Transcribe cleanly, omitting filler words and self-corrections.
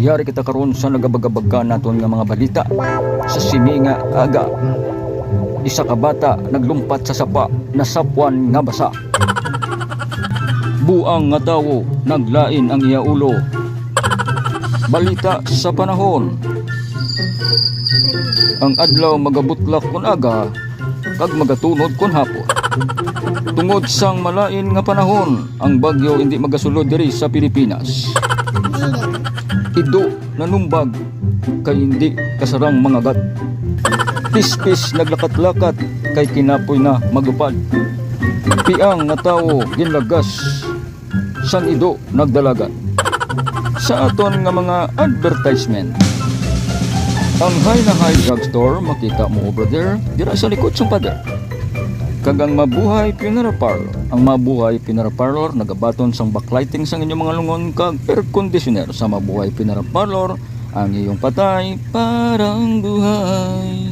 Yari kita karon sa nagabagabagka naton nga mga balita. Sa sininga aga, isa ka bata naglumpat sa sapa, nasapwan nga basa. Buang nga tawo naglain ang iya ulo. Balita sa panahon. Ang adlaw magabutlak kun aga, kag magatunod kun hapon. Tungod sang malain nga panahon, ang bagyo hindi magasulod diri sa Pilipinas. Ido nanumbag kay hindi kasarang mangagat. Pispis naglakat-lakat kay kinapoy na maglupad. Piang nga tawo ginlagas sang ido nagdalagat. Sa aton nga mga advertisement, ang high na high drugstore makita mo over there dira sa likod sang pader. Kagang Mabuhay Funeral Parlor. Ang Mabuhay Funeral Parlor nagabaton sang backlighting sang inyong mga lungon kag air conditioner. Sa Mabuhay Funeral Parlor, ang iyong patay parang buhay.